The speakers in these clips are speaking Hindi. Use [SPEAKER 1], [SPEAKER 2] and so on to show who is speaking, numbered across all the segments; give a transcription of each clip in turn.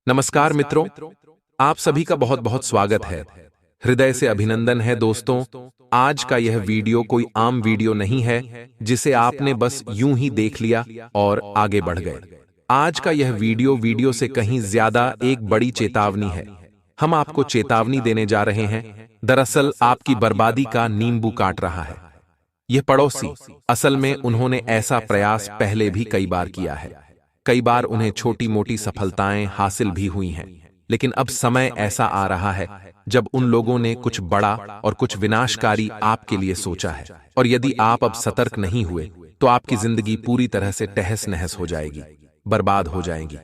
[SPEAKER 1] नमस्कार मित्रों, आप सभी का बहुत बहुत स्वागत है। हृदय से अभिनंदन है दोस्तों। आज का यह वीडियो कोई आम वीडियो नहीं है जिसे आपने बस यूं ही देख लिया और आगे बढ़ गए। आज का यह वीडियो से कहीं ज्यादा एक बड़ी चेतावनी है। हम आपको चेतावनी देने जा रहे हैं, दरअसल आपकी बर्बादी का नींबू काट रहा है। यह पड़ोसी, असल में उन्होंने ऐसा प्रयास पहले भी कई बार किया है। कई बार उन्हें छोटी मोटी सफलताएं हासिल भी हुई हैं, लेकिन अब समय ऐसा आ रहा है जब उन लोगों ने कुछ बड़ा और कुछ विनाशकारी आपके लिए सोचा है। और यदि आप अब सतर्क नहीं हुए तो आपकी जिंदगी पूरी तरह से तहस नहस हो जाएगी, बर्बाद हो जाएगी।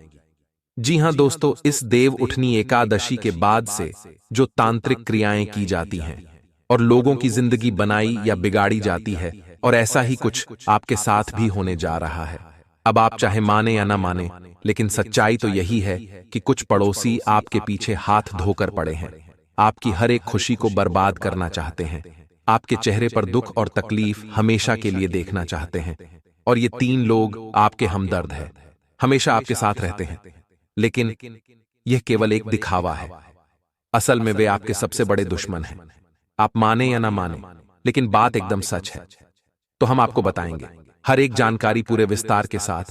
[SPEAKER 1] जी हां दोस्तों, इस देव उठनी एकादशी के बाद से जो तांत्रिक क्रियाएं की जाती हैं और लोगों की जिंदगी बनाई या बिगाड़ी जाती है, और ऐसा ही कुछ आपके साथ भी होने जा रहा है। अब आप चाहे माने या ना माने, लेकिन सच्चाई तो यही है कि कुछ पड़ोसी आपके पीछे हाथ धोकर पड़े हैं। आपकी हर एक खुशी को बर्बाद करना चाहते हैं। आपके चेहरे पर दुख और तकलीफ हमेशा के लिए देखना चाहते हैं। और ये तीन लोग आपके हमदर्द हैं, हमेशा आपके साथ रहते हैं, लेकिन यह केवल एक दिखावा है। असल में वे आपके सबसे बड़े दुश्मन हैं। आप माने या ना माने, लेकिन बात एकदम सच है। तो हम आपको बताएंगे हर एक जानकारी पूरे विस्तार के साथ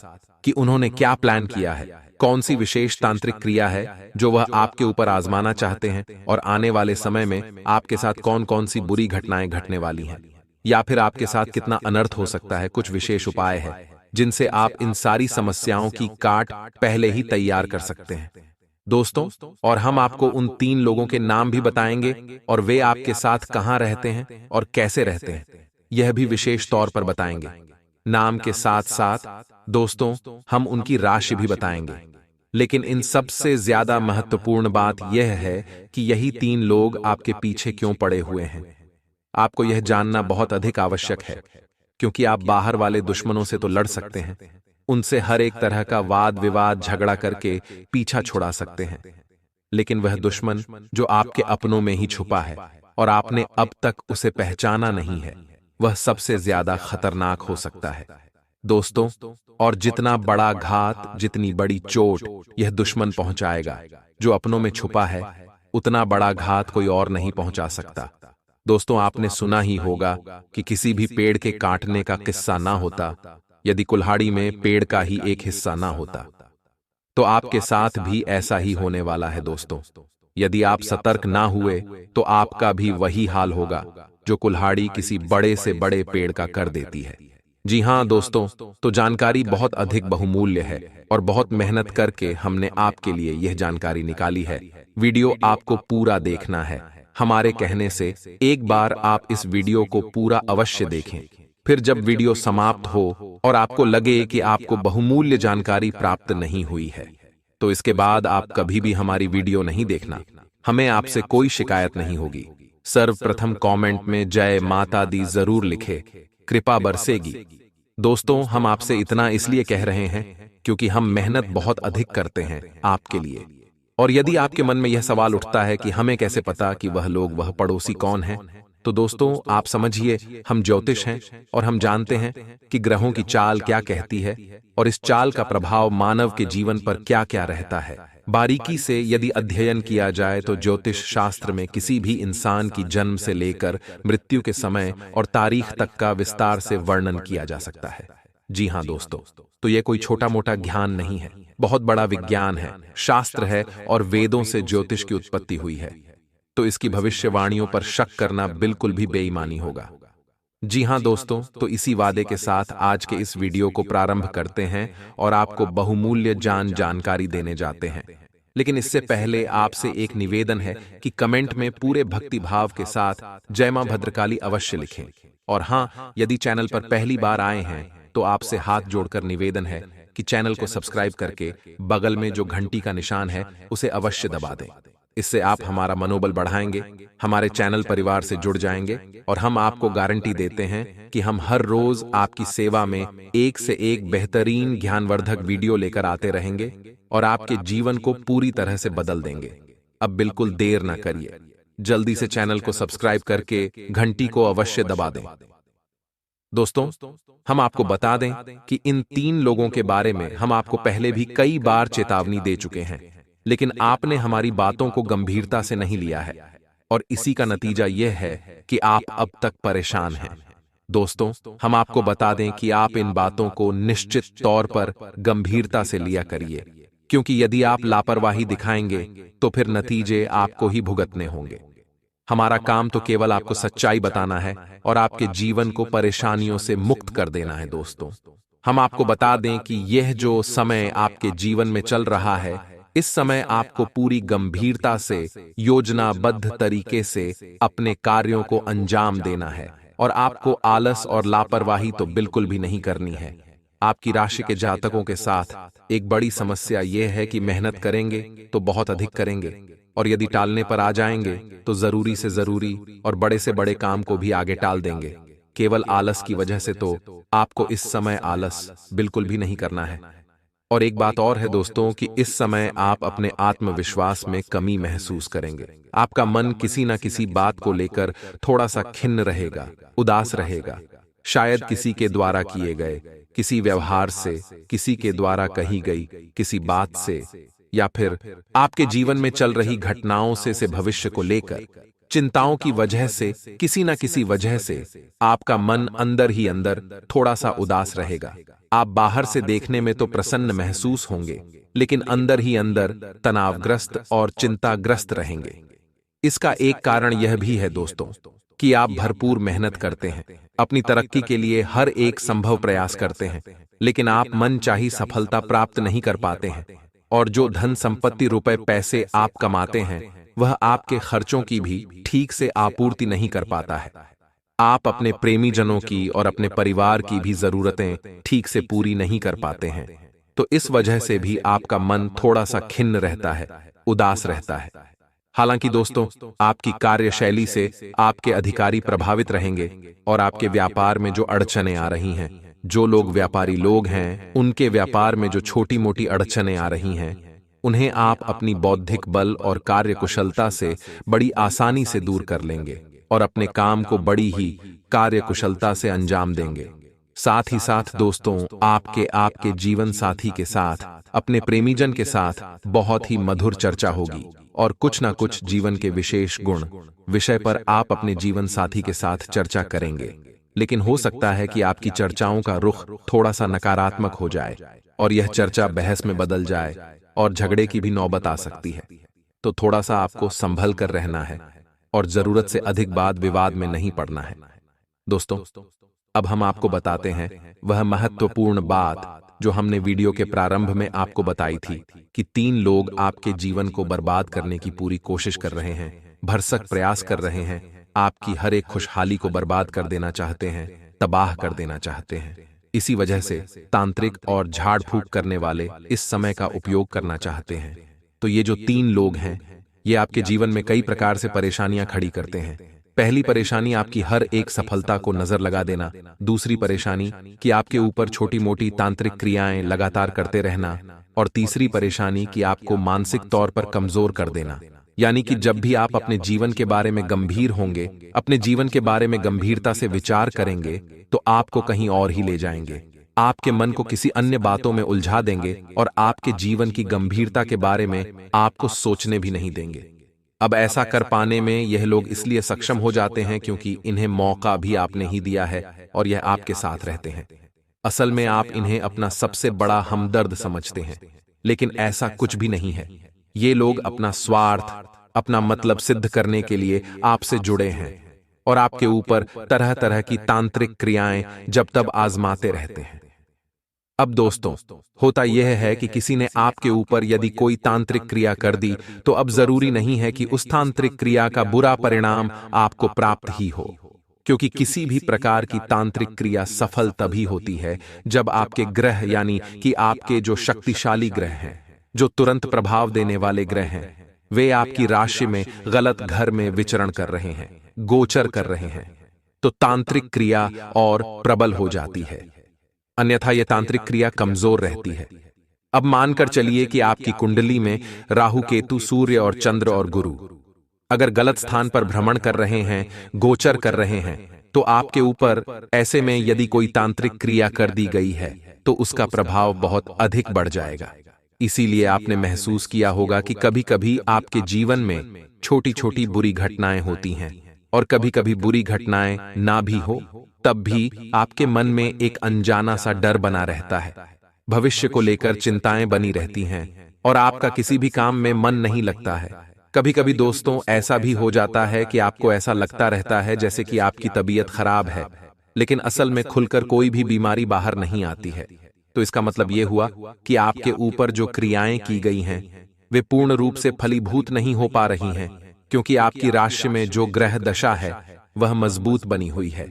[SPEAKER 1] कि उन्होंने क्या प्लान किया है, कौन सी विशेष तांत्रिक क्रिया है जो वह आपके ऊपर आजमाना चाहते हैं, और आने वाले समय में आपके साथ कौन कौन सी बुरी घटनाएं घटने वाली हैं, या फिर आपके साथ कितना अनर्थ हो सकता है। कुछ विशेष उपाय है जिनसे आप इन सारी समस्याओं की काट पहले ही तैयार कर सकते हैं दोस्तों। और हम आपको उन तीन लोगों के नाम भी बताएंगे, और वे आपके साथ कहां रहते हैं और कैसे रहते हैं यह भी विशेष तौर पर बताएंगे। नाम के साथ साथ दोस्तों हम उनकी राशि भी बताएंगे। लेकिन इन सबसे ज्यादा महत्वपूर्ण बात यह है कि यही तीन लोग आपके पीछे क्यों पड़े हुए हैं। आपको यह जानना बहुत अधिक आवश्यक है, क्योंकि आप बाहर वाले दुश्मनों से तो लड़ सकते हैं, उनसे हर एक तरह का वाद विवाद झगड़ा करके पीछा छुड़ा सकते हैं, लेकिन वह दुश्मन जो आपके अपनों में ही छुपा है और आपने अब तक उसे पहचाना नहीं है, वह सबसे ज्यादा खतरनाक हो सकता है दोस्तों। और जितना बड़ा घात, जितनी बड़ी चोट यह दुश्मन पहुंचाएगा जो अपनों में छुपा है, उतना बड़ा घात कोई और नहीं पहुंचा सकता दोस्तों। आपने सुना ही होगा कि किसी भी पेड़ के काटने का किस्सा ना होता यदि कुल्हाड़ी में पेड़ का ही एक हिस्सा ना होता। तो आपके साथ भी ऐसा ही होने वाला है दोस्तों। यदि आप सतर्क ना हुए तो आपका भी वही हाल होगा जो कुल्हाड़ी किसी बड़े से बड़े पेड़ का कर देती है। जी हां दोस्तों, तो जानकारी बहुत अधिक बहुमूल्य है और बहुत मेहनत करके हमने आपके लिए यह जानकारी निकाली है। वीडियो आपको पूरा देखना है। हमारे कहने से एक बार आप इस वीडियो को पूरा अवश्य देखें। फिर जब वीडियो समाप्त हो और आपको लगे कि आपको बहुमूल्य जानकारी प्राप्त नहीं हुई है, तो इसके बाद आप कभी भी हमारी वीडियो नहीं देखना। हमें आपसे कोई शिकायत नहीं होगी। सर्वप्रथम कमेंट में जय माता दी जरूर लिखे, कृपा बरसेगी। दोस्तों हम आपसे इतना इसलिए कह रहे हैं क्योंकि हम मेहनत बहुत अधिक करते हैं आपके लिए। और यदि आपके मन में यह सवाल उठता है कि हमें कैसे पता कि वह लोग, वह पड़ोसी कौन है, तो दोस्तों आप समझिए, हम ज्योतिष हैं और हम जानते हैं कि ग्रहों की चाल क्या कहती है और इस चाल का प्रभाव मानव के जीवन पर क्या क्या रहता है। बारीकी से यदि अध्ययन किया जाए तो ज्योतिष शास्त्र में किसी भी इंसान की जन्म से लेकर मृत्यु के समय और तारीख तक का विस्तार से वर्णन किया जा सकता है। जी हां दोस्तों, तो यह कोई छोटा मोटा ज्ञान नहीं है, बहुत बड़ा विज्ञान है, शास्त्र है, और वेदों से ज्योतिष की उत्पत्ति हुई है। तो इसकी भविष्यवाणियों पर शक करना बिल्कुल भी बेईमानी होगा। जी हां दोस्तों, तो इसी वादे के साथ आज के इस वीडियो को प्रारंभ करते हैं और आपको बहुमूल्य जानकारी देने जाते हैं। लेकिन इससे पहले आपसे एक निवेदन है कि कमेंट में पूरे भक्ति भाव के साथ जय मां भद्रकाली अवश्य लिखें। और हां, यदि चैनल पर पहली बार आए हैं तो आपसे हाथ जोड़कर निवेदन है कि चैनल को सब्सक्राइब करके बगल में जो घंटी का निशान है उसे अवश्य दबा दें। इससे आप हमारा मनोबल बढ़ाएंगे, हमारे चैनल परिवार से जुड़ जाएंगे, और हम आपको गारंटी देते हैं कि हम हर रोज आपकी सेवा में एक से एक बेहतरीन ज्ञानवर्धक वीडियो लेकर आते रहेंगे और आपके जीवन को पूरी तरह से बदल देंगे। अब बिल्कुल देर ना करिए, जल्दी से चैनल को सब्सक्राइब करके घंटी को अवश्य दबा दें। दोस्तों हम आपको बता दें कि इन तीन लोगों के बारे में हम आपको पहले भी कई बार चेतावनी दे चुके हैं। लेकिन आपने हमारी बातों को गंभीरता से नहीं लिया है, और इसी का नतीजा यह है कि आप अब तक परेशान हैं। दोस्तों, हम आपको बता दें कि आप इन बातों को निश्चित तौर पर गंभीरता से लिया करिए, क्योंकि यदि आप लापरवाही दिखाएंगे तो फिर नतीजे आपको ही भुगतने होंगे। हमारा काम तो केवल आपको सच्चाई बताना है और आपके जीवन को परेशानियों से मुक्त कर देना है। दोस्तों, हम आपको बता दें कि यह जो समय आपके जीवन में चल रहा है, इस समय आपको पूरी गंभीरता से योजनाबद्ध तरीके से अपने कार्यों को अंजाम देना है, और आपको आलस और लापरवाही तो बिल्कुल भी नहीं करनी है। आपकी राशि के जातकों के साथ एक बड़ी समस्या यह है कि मेहनत करेंगे तो बहुत अधिक करेंगे, और यदि टालने पर आ जाएंगे तो जरूरी से जरूरी और बड़े से बड़े काम को भी आगे टाल देंगे, केवल आलस की वजह से। तो आपको इस समय आलस बिल्कुल भी नहीं करना है। और एक बात और है दोस्तों, कि इस समय आप अपने आत्मविश्वास में कमी महसूस करेंगे। आपका मन किसी न किसी बात को लेकर थोड़ा सा खिन्न रहेगा, उदास रहेगा। शायद किसी के द्वारा किए गए किसी व्यवहार से, किसी के द्वारा कही गई किसी बात से, या फिर आपके जीवन में चल रही घटनाओं से भविष्य को लेकर चिंताओं की वजह से, किसी न किसी वजह से आपका मन अंदर ही अंदर थोड़ा सा उदास रहेगा। आप बाहर से देखने में तो प्रसन्न महसूस होंगे, लेकिन अंदर ही अंदर तनावग्रस्त और चिंताग्रस्त रहेंगे। इसका एक कारण यह भी है दोस्तों, कि आप भरपूर मेहनत करते हैं, अपनी तरक्की के लिए हर एक संभव प्रयास करते हैं, लेकिन आप मनचाही सफलता प्राप्त नहीं कर पाते हैं। और जो धन संपत्ति, रुपए पैसे आप कमाते हैं, वह आपके खर्चों की भी ठीक से आपूर्ति नहीं कर पाता है। आप अपने प्रेमी जनों की और अपने परिवार की भी जरूरतें ठीक से पूरी नहीं कर पाते हैं। तो इस वजह से भी आपका मन थोड़ा सा खिन्न रहता है, उदास रहता है। हालांकि दोस्तों, आपकी कार्यशैली से आपके अधिकारी प्रभावित रहेंगे, और आपके व्यापार में जो अड़चनें आ रही हैं, जो लोग व्यापारी लोग हैं, उनके व्यापार में जो छोटी मोटी अड़चनें आ रही हैं, उन्हें आप अपनी बौद्धिक बल और कार्यकुशलता से बड़ी आसानी से दूर कर लेंगे, और अपने काम को बड़ी ही कार्यकुशलता से अंजाम देंगे। साथ ही साथ दोस्तों, आपके जीवन साथी के साथ, अपने प्रेमीजन के साथ बहुत ही मधुर चर्चा होगी, और कुछ ना कुछ जीवन के विशेष गुण विषय पर आप अपने जीवन साथी के साथ चर्चा करेंगे। लेकिन हो सकता है कि आपकी चर्चाओं का रुख थोड़ा सा नकारात्मक हो जाए, और यह चर्चा बहस में बदल जाए, और झगड़े की भी नौबत आ सकती है। तो थोड़ा सा आपको संभल कर रहना है, और जरूरत से अधिक वाद विवाद में नहीं पड़ना है। दोस्तों, अब हम आपको बताते हैं वह महत्वपूर्ण बात जो हमने वीडियो के प्रारंभ में आपको बताई थी, कि 3 लोग आपके जीवन को बर्बाद करने की पूरी कोशिश कर रहे हैं, भरसक प्रयास कर रहे हैं, आपकी हर एक खुशहाली को बर्बाद कर देना चाहते हैं, तबाह कर देना चाहते हैं। इसी वजह से तांत्रिक और झाड़ फूक करने वाले इस समय का उपयोग करना चाहते हैं। तो ये जो 3 लोग हैं, ये आपके जीवन में कई प्रकार से परेशानियां खड़ी करते हैं। पहली परेशानी आपकी हर एक सफलता को नजर लगा देना। दूसरी परेशानी कि आपके ऊपर छोटी मोटी तांत्रिक क्रियाएं लगातार करते रहना। और तीसरी परेशानी कि आपको मानसिक तौर पर कमजोर कर देना। यानी कि जब भी आप अपने जीवन के बारे में गंभीर होंगे, अपने जीवन के बारे में गंभीरता से विचार करेंगे, तो आपको कहीं और ही ले जाएंगे, आपके मन को किसी अन्य बातों में उलझा देंगे, और आपके जीवन की गंभीरता के बारे में आपको सोचने भी नहीं देंगे। अब ऐसा कर पाने में यह लोग इसलिए सक्षम हो जाते हैं क्योंकि इन्हें मौका भी आपने ही दिया है, और यह आपके साथ रहते हैं। असल में आप इन्हें अपना सबसे बड़ा हमदर्द समझते हैं, लेकिन ऐसा कुछ भी नहीं है। ये लोग अपना स्वार्थ, अपना मतलब सिद्ध करने के लिए आपसे जुड़े हैं, और आपके ऊपर तरह तरह की तांत्रिक क्रियाएं जब तब आजमाते रहते हैं। अब दोस्तों, होता यह है कि किसी ने आपके ऊपर यदि कोई तांत्रिक क्रिया कर दी, तो अब जरूरी नहीं है कि उस तांत्रिक क्रिया का बुरा परिणाम आपको प्राप्त ही हो, क्योंकि किसी भी प्रकार की तांत्रिक क्रिया सफल तभी होती है जब आपके ग्रह, यानी कि आपके जो शक्तिशाली ग्रह हैं, जो तुरंत प्रभाव देने वाले ग्रह हैं, वे आपकी राशि में गलत घर में विचरण कर रहे हैं, गोचर कर रहे हैं। तो तांत्रिक क्रिया और प्रबल हो जाती है, अन्यथा यह तांत्रिक क्रिया कमजोर रहती है। अब मानकर चलिए कि आपकी कुंडली में राहु, केतु, सूर्य और चंद्र और गुरु अगर गलत स्थान पर भ्रमण कर रहे हैं, गोचर कर रहे हैं, तो आपके ऊपर ऐसे में यदि कोई तांत्रिक क्रिया कर दी गई है, तो उसका प्रभाव बहुत अधिक बढ़ जाएगा। इसीलिए आपने महसूस किया होगा कि कभी कभी आपके जीवन में छोटी छोटी बुरी घटनाएं होती हैं, और कभी कभी बुरी घटनाएं ना भी हो तब भी आपके मन में एक अनजाना सा डर बना रहता है। भविष्य को लेकर चिंताएं बनी रहती हैं और आपका किसी भी काम में मन नहीं लगता है। कभी कभी दोस्तों ऐसा भी हो जाता है कि आपको ऐसा लगता रहता है जैसे कि आपकी तबीयत खराब है, लेकिन असल में खुलकर कोई भी बीमारी बाहर नहीं आती है। तो इसका मतलब यह हुआ कि आपके ऊपर जो क्रियाएं की गई हैं वे पूर्ण रूप से फलीभूत नहीं हो पा रही हैं, क्योंकि आपकी राशि में जो ग्रह दशा है वह मजबूत बनी हुई है।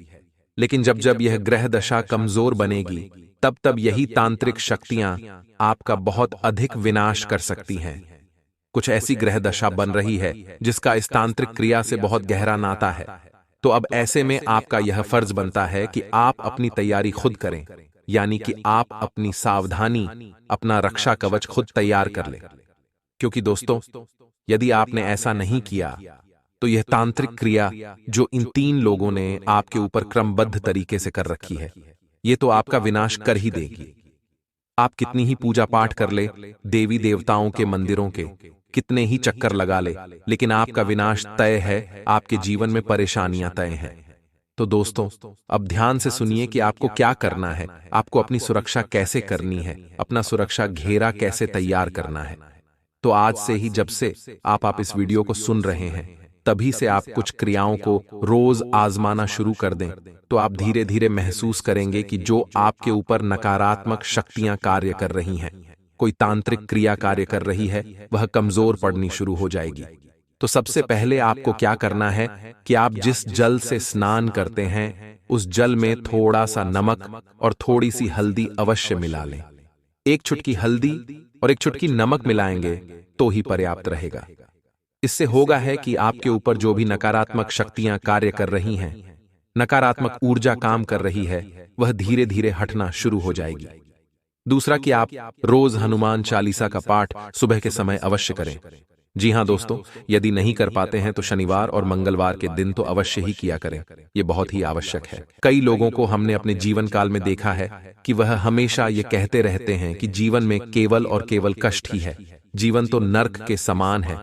[SPEAKER 1] लेकिन जब जब यह ग्रह दशा कमजोर बनेगी तब तब यही तांत्रिक शक्तियां आपका बहुत अधिक विनाश कर सकती हैं। कुछ ऐसी ग्रह दशा बन रही है जिसका इस तांत्रिक क्रिया से बहुत गहरा नाता है। तो अब ऐसे में आपका यह फर्ज बनता है कि आप अपनी तैयारी खुद करें, यानी कि आप अपनी सावधानी, अपना रक्षा कवच खुद तैयार कर लें। क्योंकि दोस्तों, यदि आपने ऐसा नहीं किया तो यह तांत्रिक क्रिया जो इन 3 लोगों ने आपके ऊपर क्रमबद्ध तरीके से कर रखी है, ये तो आपका विनाश कर ही देगी। आप कितनी ही पूजा पाठ कर ले, देवी देवताओं के मंदिरों के कितने ही चक्कर लगा ले, लेकिन आपका विनाश तय है, आपके जीवन में परेशानियां तय हैं। तो दोस्तों, अब ध्यान से सुनिए कि आपको क्या करना है, आपको अपनी सुरक्षा कैसे करनी है, अपना सुरक्षा घेरा कैसे तैयार करना है। तो आज से ही जब से आप इस वीडियो को सुन रहे हैं तभी से आप कुछ क्रियाओं को रोज आजमाना शुरू कर दें, तो आप धीरे धीरे महसूस करेंगे कि जो आपके ऊपर नकारात्मक शक्तियां कार्य कर रही हैं, कोई तांत्रिक क्रिया कार्य कर रही है, वह कमजोर पड़नी शुरू हो जाएगी। तो सबसे पहले आपको क्या करना है कि आप जिस जल से स्नान करते हैं उस जल में थोड़ा सा नमक और थोड़ी सी हल्दी अवश्य मिला लें। 1 चुटकी हल्दी और 1 चुटकी नमक मिलाएंगे तो ही पर्याप्त रहेगा। इससे होगा है कि आपके ऊपर जो भी नकारात्मक शक्तियां कार्य कर रही हैं, नकारात्मक ऊर्जा काम कर रही है, वह धीरे धीरे हटना शुरू हो जाएगी। दूसरा कि आप रोज हनुमान चालीसा का पाठ सुबह के समय अवश्य करें। जी हां दोस्तों, यदि नहीं कर पाते हैं तो शनिवार और मंगलवार के दिन तो अवश्य ही किया करें, यह बहुत ही आवश्यक है। कई लोगों को हमने अपने जीवन काल में देखा है कि वह हमेशा ये कहते रहते हैं कि जीवन में केवल और केवल कष्ट ही है, जीवन तो नर्क के समान है,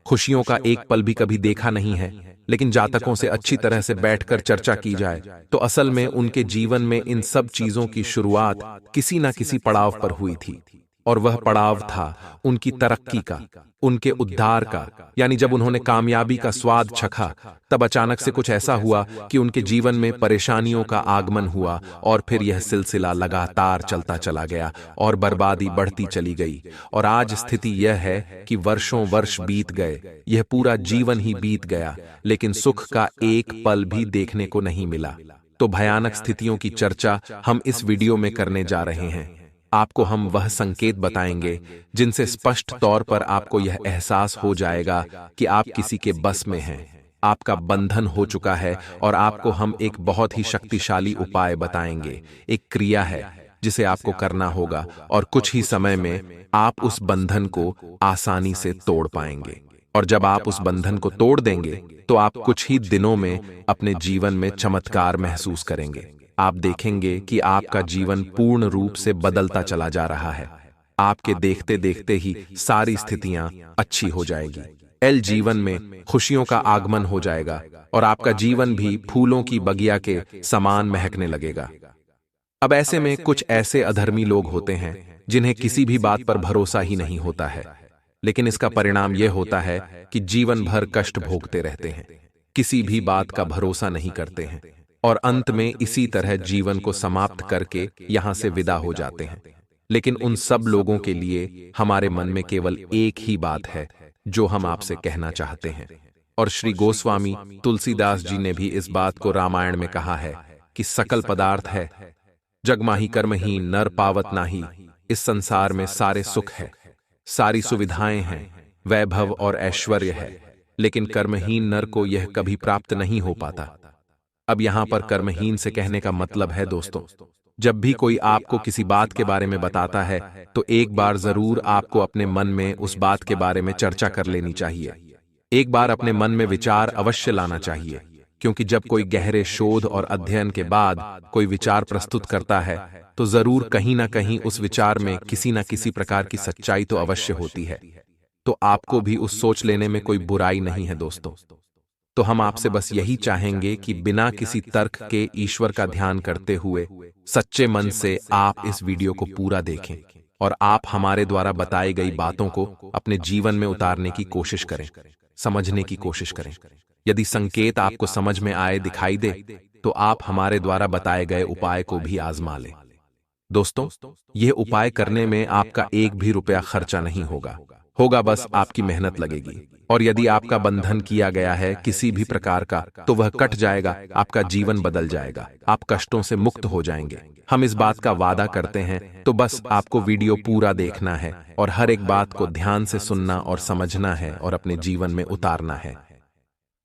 [SPEAKER 1] खुशियों का एक पल भी कभी देखा नहीं है। लेकिन जातकों से अच्छी तरह से बैठकर चर्चा की जाए तो असल में उनके जीवन में इन सब चीजों की शुरुआत किसी न किसी पड़ाव पर हुई थी, और वह पड़ाव था उनकी तरक्की का, उनके उद्धार का। यानी जब उन्होंने कामयाबी का स्वाद चखा तब अचानक से कुछ ऐसा हुआ कि उनके जीवन में परेशानियों का आगमन हुआ, और फिर यह सिलसिला लगातार चलता चला गया और बर्बादी बढ़ती चली गई। और आज स्थिति यह है कि वर्षों वर्ष बीत गए, यह पूरा जीवन ही बीत गया, लेकिन सुख का एक पल भी देखने को नहीं मिला। तो भयानक स्थितियों की चर्चा हम इस वीडियो में करने जा रहे हैं। आपको हम वह संकेत बताएंगे जिनसे स्पष्ट तौर पर आपको यह एहसास हो जाएगा कि आप किसी के बस में हैं, आपका बंधन हो चुका है, और आपको हम एक बहुत ही शक्तिशाली उपाय बताएंगे। एक क्रिया है जिसे आपको करना होगा, और कुछ ही समय में आप उस बंधन को आसानी से तोड़ पाएंगे। और जब आप उस बंधन को तोड़ देंगे तो आप कुछ ही दिनों में अपने जीवन में चमत्कार महसूस करेंगे। आप देखेंगे कि आपका जीवन पूर्ण रूप से बदलता चला जा रहा है। आपके देखते देखते ही सारी स्थितियां अच्छी हो जाएगी। जीवन में खुशियों का आगमन हो जाएगा और आपका जीवन भी फूलों की बगिया के समान महकने लगेगा। अब ऐसे में कुछ ऐसे अधर्मी लोग होते हैं जिन्हें किसी भी बात पर भरोसा ही नहीं होता है, लेकिन इसका परिणाम यह होता है कि जीवन भर कष्ट भोगते रहते हैं, किसी भी बात का भरोसा नहीं करते हैं, और अंत में इसी तरह जीवन को समाप्त करके यहां से विदा हो जाते हैं। लेकिन उन सब लोगों के लिए हमारे मन में केवल एक ही बात है जो हम आपसे कहना चाहते हैं। और श्री गोस्वामी तुलसीदास जी ने भी इस बात को रामायण में कहा है कि सकल पदार्थ है, जगमाही कर्मही नर पावत नाही। इस संसार में सारे सुख है, सारी सुविधाएं हैं, वैभव और ऐश्वर्य है, लेकिन कर्महीन नर को यह कभी प्राप्त नहीं हो पाता। अब यहां पर कर्महीन से कहने का मतलब है दोस्तों, जब भी कोई आपको किसी बात के बारे में बताता है तो एक बार जरूर आपको अपने मन में उस बात के बारे में चर्चा कर लेनी चाहिए। एक बार अपने मन में विचार अवश्य लाना चाहिए, क्योंकि जब कोई गहरे शोध और अध्ययन के बाद कोई विचार प्रस्तुत करता है तो जरूर कहीं ना कहीं उस विचार में किसी न किसी प्रकार की सच्चाई तो अवश्य होती है। तो आपको भी उस सोच लेने में कोई बुराई नहीं है दोस्तों। तो हम आपसे बस यही चाहेंगे कि बिना किसी तर्क के ईश्वर का ध्यान करते हुए सच्चे मन से आप इस वीडियो को पूरा देखें और आप हमारे द्वारा बताई गई बातों को अपने जीवन में उतारने की कोशिश करें, समझने की कोशिश करें। यदि संकेत आपको समझ में आए, दिखाई दे, तो आप हमारे द्वारा बताए गए उपाय को भी आजमा लें। दोस्तों, यह उपाय करने में आपका एक भी रुपया खर्चा नहीं होगा बस आपकी मेहनत लगेगी। और यदि आपका बंधन किया गया है किसी भी प्रकार का, तो वह कट जाएगा, आपका जीवन बदल जाएगा, आप कष्टों से मुक्त हो जाएंगे। हम इस बात का वादा करते हैं। तो बस आपको वीडियो पूरा देखना है और हर एक बात को ध्यान से सुनना और समझना है और अपने जीवन में उतारना है।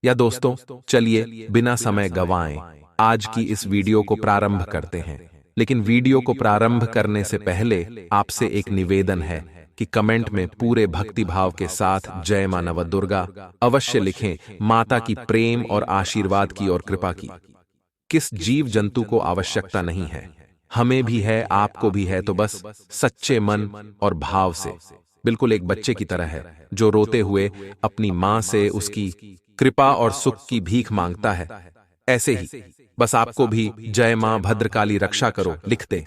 [SPEAKER 1] या दोस्तों, चलिए बिना समय गंवाएं आज की इस वीडियो को प्रारंभ करते हैं। लेकिन वीडियो को प्रारंभ करने से पहले आपसे एक निवेदन है कि कमेंट में पूरे भक्ति भाव के साथ जय मां नवदुर्गा अवश्य लिखें। माता की प्रेम और आशीर्वाद की और कृपा की किस जीव जंतु को आवश्यकता नहीं है, हमें भी है, आपको भी है। तो बस सच्चे मन और भाव से, बिल्कुल एक बच्चे की तरह है जो रोते हुए अपनी मां से उसकी कृपा और सुख की भीख मांगता है, ऐसे ही बस आपको भी जय मां भद्रकाली रक्षा करो लिख दें।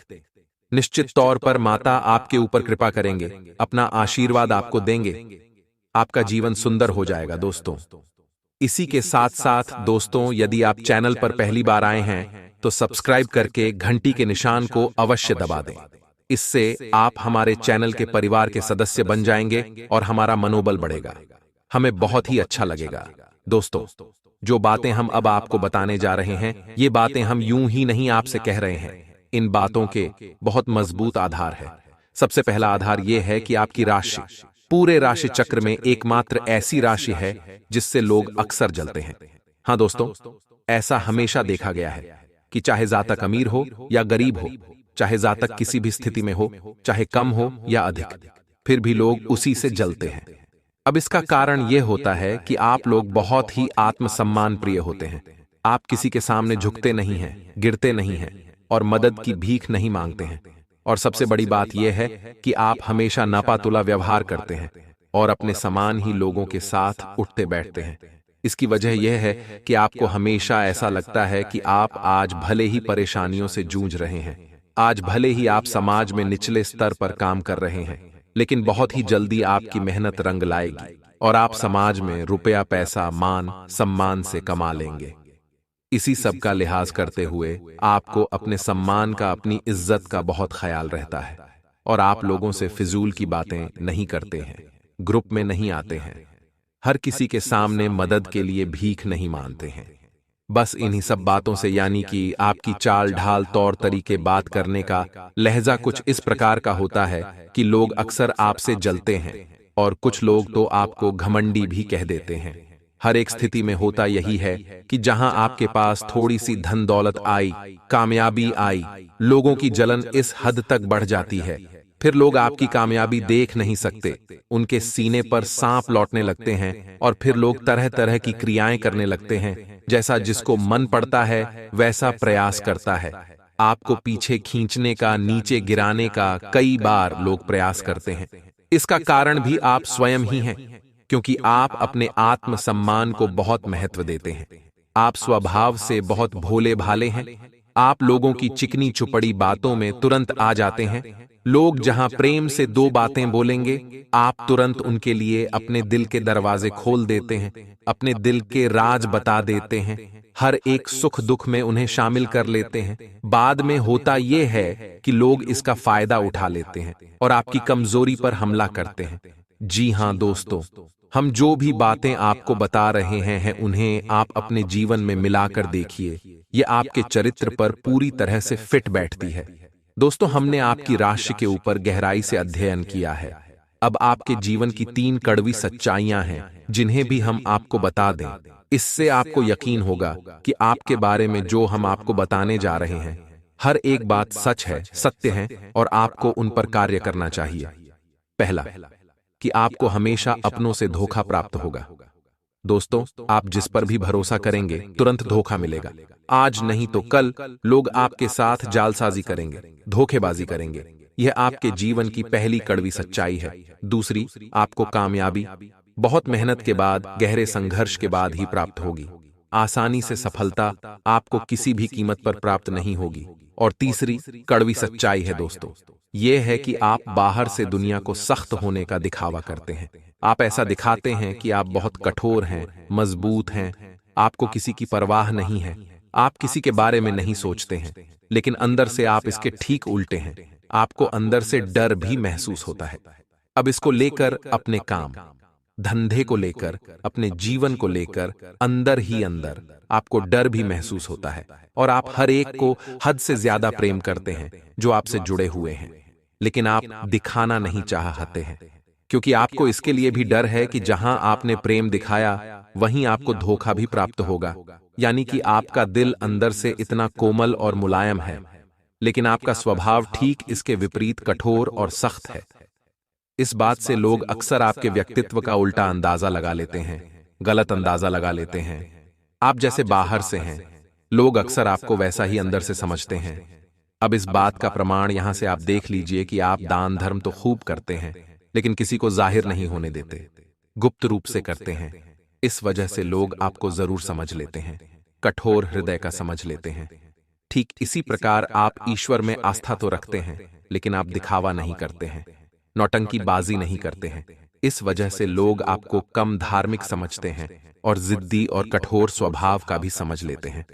[SPEAKER 1] निश्चित तौर पर माता आपके ऊपर कृपा करेंगे, अपना आशीर्वाद आपको देंगे, आपका जीवन सुंदर हो जाएगा दोस्तों। इसी के साथ साथ दोस्तों, यदि आप चैनल पर पहली बार आए हैं तो सब्सक्राइब करके घंटी के निशान को अवश्य दबा दें। इससे आप हमारे चैनल के परिवार के सदस्य बन जाएंगे और हमारा मनोबल बढ़ेगा, हमें बहुत ही अच्छा लगेगा। दोस्तों, जो बातें हम अब आपको बताने जा रहे हैं, ये बातें हम यूं ही नहीं आपसे कह रहे हैं। इन बातों के बहुत मजबूत आधार है। सबसे पहला आधार यह है कि आपकी राशि पूरे राशि चक्र में एकमात्र ऐसी राशि है जिससे लोग अक्सर जलते हैं। हाँ दोस्तों, ऐसा हमेशा देखा गया है कि चाहे जातक अमीर हो या गरीब हो, चाहे जातक किसी भी स्थिति में हो, चाहे कम हो या अधिक, फिर भी लोग उसी से जलते हैं। अब इसका कारण यह होता है कि आप लोग बहुत ही आत्मसम्मान प्रिय होते हैं। आप किसी के सामने झुकते नहीं हैं, गिरते नहीं हैं और मदद की भीख नहीं मांगते हैं। और सबसे बड़ी बात यह है कि आप हमेशा नापातुला व्यवहार करते हैं और अपने समान ही लोगों के साथ उठते बैठते हैं। इसकी वजह यह है कि आपको हमेशा ऐसा लगता है कि आप आज भले ही परेशानियों से जूझ रहे हैं, आज भले ही आप समाज में निचले स्तर पर काम कर रहे हैं, लेकिन बहुत ही जल्दी आपकी मेहनत रंग लाएगी और आप समाज में रुपया, पैसा, मान, सम्मान से कमा लेंगे। इसी सब का लिहाज करते हुए आपको अपने सम्मान का, अपनी इज्जत का बहुत ख्याल रहता है और आप लोगों से फिजूल की बातें नहीं करते हैं, ग्रुप में नहीं आते हैं, हर किसी के सामने मदद के लिए भीख नहीं मांगते हैं। बस इन्हीं सब बातों से, यानी कि आपकी चाल ढाल, तौर तरीके, बात करने का लहजा कुछ इस प्रकार का होता है कि लोग अक्सर आपसे जलते हैं और कुछ लोग तो आपको घमंडी भी कह देते हैं। हर एक स्थिति में होता यही है कि जहां आपके पास थोड़ी सी धन दौलत आई, कामयाबी आई, लोगों की जलन इस हद तक बढ़ जाती है, फिर लोग आपकी कामयाबी देख नहीं सकते, उनके सीने पर सांप लौटने लगते हैं और फिर लोग तरह तरह की क्रियाएं करने लगते हैं। जैसा जिसको मन पड़ता है वैसा प्रयास करता है। आपको पीछे खींचने का, नीचे गिराने का कई बार लोग प्रयास करते हैं। इसका कारण भी आप स्वयं ही हैं, क्योंकि आप अपने आत्मसम्मान को बहुत महत्व देते हैं। आप स्वभाव से बहुत भोले भाले हैं। आप लोगों की चिकनी चुपड़ी बातों में तुरंत आ जाते हैं। लोग जहां प्रेम से दो बातें बोलेंगे, आप तुरंत उनके लिए अपने दिल के दरवाजे खोल देते हैं, अपने दिल के राज बता देते हैं, हर एक सुख दुख में उन्हें शामिल कर लेते हैं। बाद में होता यह है कि लोग इसका फायदा उठा लेते हैं और आपकी कमजोरी पर हमला करते हैं। जी हां दोस्तों, हम जो भी बातें आपको बता रहे हैं उन्हें आप अपने जीवन में मिलाकर देखिए, ये आपके चरित्र पर पूरी तरह से फिट बैठती है। दोस्तों, हमने आपकी राशि के ऊपर गहराई से अध्ययन किया है। अब आपके जीवन की 3 कड़वी सच्चाइयां हैं जिन्हें भी हम आपको बता दें। इससे आपको यकीन होगा कि आपके बारे में जो हम आपको बताने जा रहे हैं, हर एक बात सच है, सत्य है और आपको उन पर कार्य करना चाहिए। पहला, कि आपको हमेशा अपनों से धोखा प्राप्त होगा। दोस्तों, आप जिस पर भी भरोसा करेंगे तुरंत धोखा मिलेगा। आज नहीं तो कल लोग आपके साथ जालसाजी करेंगे, धोखेबाजी करेंगे। यह आपके जीवन की पहली कड़वी सच्चाई है। दूसरी, आपको कामयाबी बहुत मेहनत के बाद, गहरे संघर्ष के बाद ही प्राप्त होगी। आसानी से सफलता आपको किसी भी कीमत पर प्राप्त नहीं होगी। और तीसरी कड़वी सच्चाई है दोस्तों, यह है कि आप बाहर से दुनिया को सख्त होने का दिखावा करते हैं। आप ऐसा दिखाते हैं कि आप बहुत कठोर हैं, मजबूत हैं, आपको किसी की परवाह नहीं है, आप किसी के बारे में नहीं सोचते हैं। लेकिन अंदर से आप इसके ठीक उल्टे हैं। आपको अंदर से डर भी महसूस होता है। अब इसको लेकर, अपने काम धंधे को लेकर, अपने जीवन को लेकर अंदर ही अंदर आपको डर भी महसूस होता है। और आप हर एक को हद से ज्यादा प्रेम करते हैं जो आपसे जुड़े हुए हैं। लेकिन आप दिखाना नहीं चाहते हैं, क्योंकि आपको इसके लिए भी डर है कि जहां आपने प्रेम दिखाया वहीं आपको धोखा भी प्राप्त होगा। यानी कि आपका दिल अंदर से इतना कोमल और मुलायम है, लेकिन आपका स्वभाव ठीक इसके विपरीत कठोर और सख्त है। इस बात से लोग अक्सर आपके व्यक्तित्व का उल्टा अंदाजा लगा लेते हैं, गलत अंदाजा लगा लेते हैं। आप जैसे बाहर से हैं, लोग अक्सर आपको वैसा ही अंदर से समझते हैं। अब इस बात का प्रमाण यहां से आप देख लीजिए कि आप दान धर्म तो खूब करते हैं, लेकिन किसी को जाहिर नहीं होने देते, गुप्त रूप से करते हैं। इस वजह से लोग आपको जरूर समझ लेते हैं, कठोर हृदय का समझ लेते हैं। ठीक इसी प्रकार आप ईश्वर में आस्था तो रखते हैं, लेकिन आप दिखावा नहीं करते हैं, नौटंकी बाजी नहीं करते हैं। इस वजह से लोग आपको कम धार्मिक समझते हैं और जिद्दी और कठोर स्वभाव का भी समझ लेते हैं।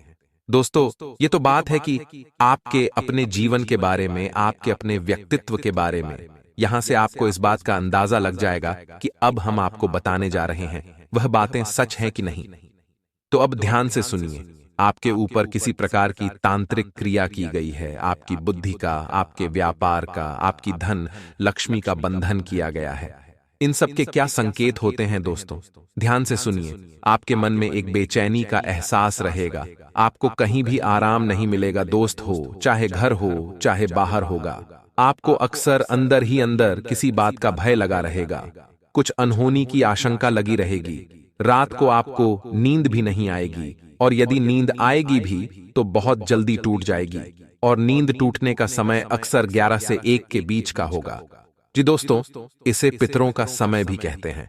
[SPEAKER 1] दोस्तों, ये तो बात है कि आपके अपने जीवन के बारे में, आपके अपने व्यक्तित्व के बारे में। यहां से आपको इस बात का अंदाजा लग जाएगा कि अब हम आपको बताने जा रहे हैं वह बातें सच हैं कि नहीं। तो अब ध्यान से सुनिए। आपके ऊपर किसी प्रकार की तांत्रिक क्रिया की गई है, आपकी बुद्धि का, आपके व्यापार का, आपकी धन लक्ष्मी का बंधन किया गया है। इन सब के क्या संकेत होते हैं दोस्तों? ध्यान से सुनिए। आपके मन में एक बेचैनी का एहसास रहेगा, आपको कहीं भी आराम नहीं मिलेगा। दोस्त हो, चाहे घर हो, चाहे बाहर होगा, आपको अक्सर अंदर ही अंदर किसी बात का भय लगा रहेगा, कुछ अनहोनी की आशंका लगी रहेगी। रात को आपको नींद भी नहीं आएगी, और यदि नींद आएगी भी तो बहुत जल्दी टूट जाएगी। और नींद टूटने का समय अक्सर 11 से 1 के बीच का होगा। जी दोस्तों, इसे पितरों का समय भी कहते हैं।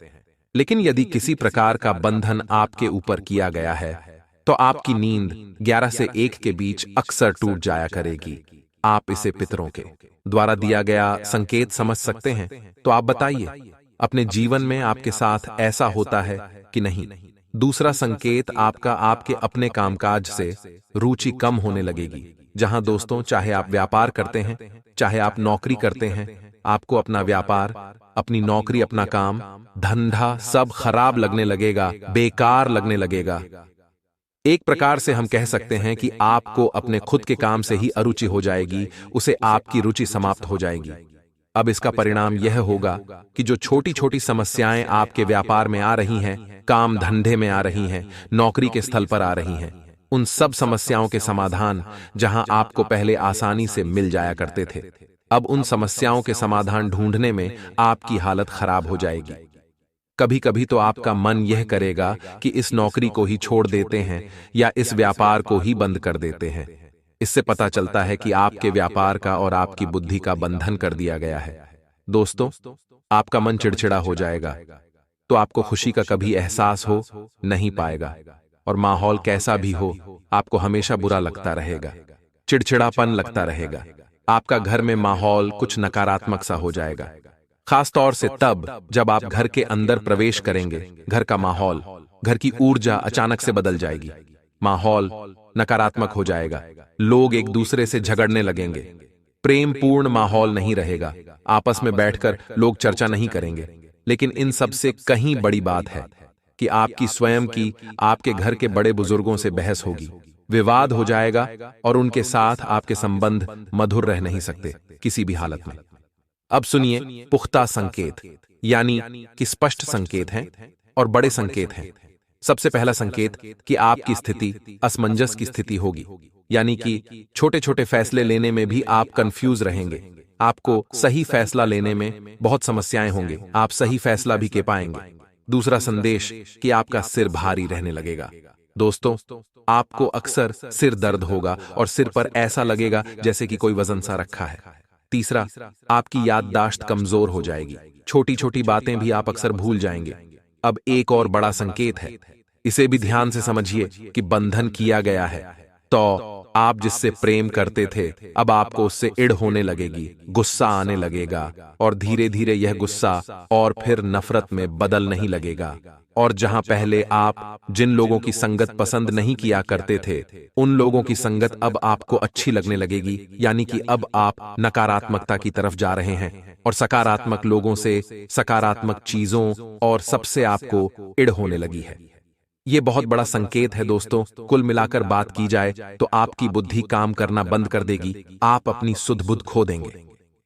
[SPEAKER 1] लेकिन यदि किसी प्रकार का बंधन आपके ऊपर किया गया है तो आपकी नींद 11 से 1 के बीच अक्सर टूट जाया करेगी। आप इसे पितरों के द्वारा दिया गया संकेत समझ सकते हैं। तो आप बताइए, अपने जीवन में आपके साथ ऐसा होता है कि नहीं? दूसरा संकेत आपका आपके अपने कामकाज से रुचि कम होने लगेगी। जहां दोस्तों, चाहे आप व्यापार करते हैं, चाहे आप नौकरी करते हैं, आपको अपना व्यापार, अपनी नौकरी, अपना काम, धंधा सब खराब लगने लगेगा, बेकार लगने लगेगा। एक प्रकार से हम कह सकते हैं कि आपको अपने खुद के काम से ही अरुचि हो जाएगी, उसे आपकी रुचि समाप्त हो जाएगी। अब इसका परिणाम यह होगा कि जो छोटी छोटी समस्याएं आपके व्यापार में आ रही हैं, काम धंधे में आ रही हैं, नौकरी के स्थल पर आ रही हैं, उन सब समस्याओं के समाधान जहां आपको पहले आसानी से मिल जाया करते थे, अब उन समस्याओं के समाधान ढूंढने में आपकी हालत खराब हो जाएगी। कभी कभी तो आपका मन यह करेगा कि इस नौकरी को ही छोड़ देते हैं या इस व्यापार को ही बंद कर देते हैं। इससे पता चलता है कि आपके व्यापार का और आपकी बुद्धि का बंधन कर दिया गया है। दोस्तों, आपका मन चिड़चिड़ा हो जाएगा, तो आपको खुशी का कभी एहसास हो नहीं पाएगा, और माहौल कैसा भी हो आपको हमेशा बुरा लगता रहेगा, चिड़चिड़ापन लगता रहेगा। आपका घर में माहौल कुछ नकारात्मक सा हो जाएगा, खास तौर से तब जब आप घर के अंदर प्रवेश करेंगे। घर का माहौल, घर की ऊर्जा अचानक से बदल जाएगी, माहौल नकारात्मक हो जाएगा, लोग एक दूसरे से झगड़ने लगेंगे, प्रेम पूर्ण माहौल नहीं रहेगा, आपस में बैठकर लोग चर्चा नहीं करेंगे। लेकिन इन सब से कहीं बड़ी बात है कि आपकी स्वयं की, आपके घर के बड़े बुजुर्गों से बहस होगी, विवाद हो जाएगा, और उनके साथ आपके संबंध मधुर रह नहीं सकते किसी भी हालत में। अब सुनिए, पुख्ता संकेत यानी कि स्पष्ट संकेत हैं और बड़े संकेत हैं। सबसे पहला संकेत कि आपकी स्थिति असमंजस की स्थिति होगी, यानी कि छोटे छोटे फैसले लेने में भी आप कंफ्यूज रहेंगे। आपको सही फैसला लेने में बहुत समस्याएं होंगी, आप सही फैसला भी के पाएंगे। दूसरा संदेश कि आपका सिर भारी रहने लगेगा। दोस्तों, आपको अक्सर सिर दर्द होगा और सिर पर ऐसा लगेगा जैसे कि कोई वजन सा रखा है। तीसरा, आपकी याददाश्त कमजोर हो जाएगी। छोटी छोटी बातें भी आप अक्सर भूल जाएंगे। अब एक और बड़ा संकेत है, इसे भी ध्यान से समझिए कि बंधन किया गया है। तो आप जिससे प्रेम करते थे, अब आपको उससे इड़ होने लगेगी, गुस्सा आने लगेगा और धीरे धीरे यह गुस्सा और फिर नफरत में बदल नहीं लगेगा। और जहां पहले आप जिन लोगों की संगत पसंद नहीं किया करते थे, उन लोगों की संगत अब आपको अच्छी लगने लगेगी, यानी कि अब आप नकारात्मकता की तरफ जा रहे हैं और सकारात्मक लोगों से, सकारात्मक चीजों और सबसे आपको इड़ होने लगी है। ये बहुत बड़ा संकेत है दोस्तों। कुल मिलाकर बात की जाए तो आपकी बुद्धि काम करना बंद कर देगी, आप अपनी सुध बुध खो देंगे।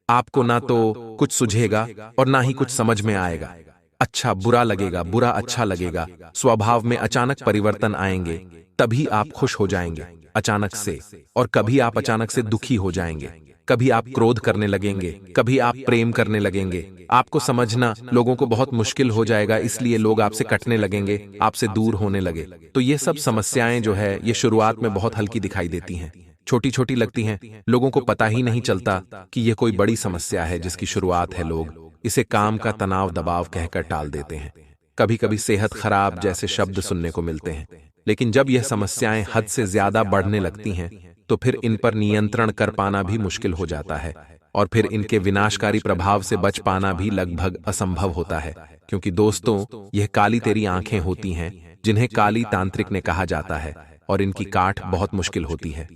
[SPEAKER 1] आपको ना तो कुछ सुझेगा और ना ही कुछ समझ में आएगा। अच्छा बुरा लगेगा, बुरा अच्छा लगेगा, स्वभाव में अचानक परिवर्तन आएंगे, तभी आप खुश हो जाएंगे अचानक से, और कभी आप अचानक से दुखी हो जाएंगे, कभी आप क्रोध करने लगेंगे, कभी आप प्रेम करने लगेंगे। आपको समझना लोगों को बहुत मुश्किल हो जाएगा, इसलिए लोग आपसे कटने लगेंगे, आपसे दूर होने लगे। तो ये सब समस्याएं जो है ये शुरुआत में बहुत हल्की दिखाई देती हैं, छोटी छोटी लगती हैं, लोगों को पता ही नहीं चलता कि ये कोई बड़ी समस्या है जिसकी शुरुआत है। लोग इसे काम का तनाव दबाव कहकर टाल देते हैं। कभी कभी सेहत खराब जैसे शब्द सुनने को मिलते हैं, लेकिन जब यह समस्याएं हद से ज्यादा बढ़ने लगती हैं तो फिर इन पर नियंत्रण कर पाना भी मुश्किल हो जाता है और फिर इनके विनाशकारी प्रभाव से बच पाना भी लगभग असंभव होता है। क्योंकि दोस्तों, यह काली तेरी आंखें होती हैं जिन्हें काली तांत्रिक ने कहा जाता है, और इनकी काट बहुत मुश्किल होती है।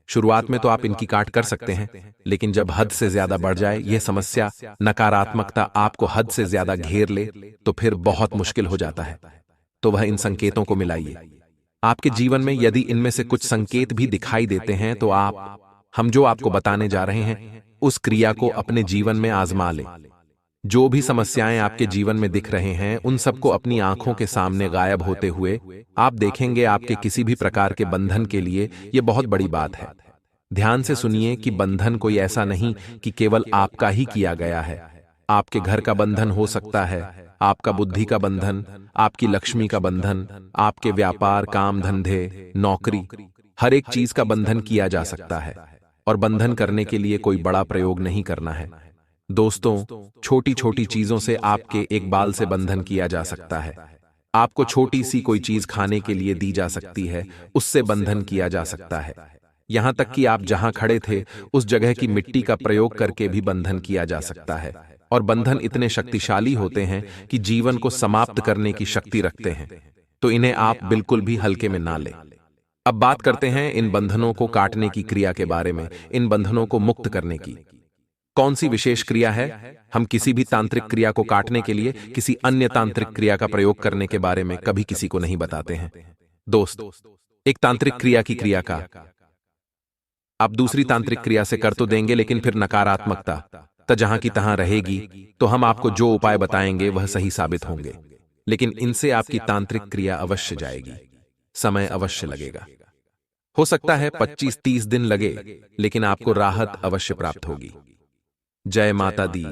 [SPEAKER 1] शुरुआत में तो आप इनकी काट कर सकते हैं, लेकिन जब हद से ज्यादा बढ़ जाए यह समस्या, नकारात्मकता आपको हद से ज्यादा घेर ले, तो फिर बहुत मुश्किल हो जाता है। तो वह इन संकेतों को मिलाइए। आपके जीवन में यदि इनमें से कुछ संकेत भी दिखाई देते हैं तो हम जो आपको बताने जा रहे हैं उस क्रिया को अपने जीवन में आजमा लें। जो भी समस्याएं आपके जीवन में दिख रहे हैं उन सबको अपनी आंखों के सामने गायब होते हुए आप देखेंगे। आपके किसी भी प्रकार के बंधन के लिए यह बहुत बड़ी बात है। ध्यान से सुनिए कि बंधन कोई ऐसा नहीं कि केवल आपका ही किया गया है। आपके घर का बंधन हो सकता है, आपका बुद्धि का बंधन, आपकी लक्ष्मी का बंधन, आपके व्यापार, काम धंधे, नौकरी, हर एक चीज का बंधन किया जा सकता है। और बंधन करने के लिए कोई बड़ा प्रयोग नहीं करना है दोस्तों। छोटी छोटी चीजों से आपके एक बाल से बंधन किया जा सकता है। आपको छोटी सी कोई चीज खाने के लिए दी जा सकती है, उससे बंधन किया जा सकता है। यहां तक कि आप जहां खड़े थे उस जगह की मिट्टी का प्रयोग करके भी बंधन किया जा सकता है। और बंधन इतने शक्तिशाली होते हैं कि जीवन को समाप्त करने की शक्ति रखते हैं, तो इन्हें आप बिल्कुल भी हल्के में ना लें। अब बात करते हैं इन बंधनों को काटने की क्रिया के बारे में, इन बंधनों को मुक्त करने की। कौन सी विशेष क्रिया है? हम किसी भी तांत्रिक क्रिया को काटने के लिए किसी अन्य तांत्रिक क्रिया का प्रयोग करने के बारे में कभी किसी को नहीं बताते हैं। दोस्त, एक तांत्रिक क्रिया की क्रिया का आप दूसरी तांत्रिक क्रिया से कर तो देंगे, लेकिन फिर नकारात्मकता जहां की तहां रहेगी। तो हम आपको जो उपाय बताएंगे वह सही साबित होंगे, लेकिन इनसे आपकी तांत्रिक क्रिया अवश्य जाएगी। समय अवश्य लगेगा, हो सकता है 25-30 दिन लगे, लेकिन आपको राहत अवश्य प्राप्त होगी। जय माता दी।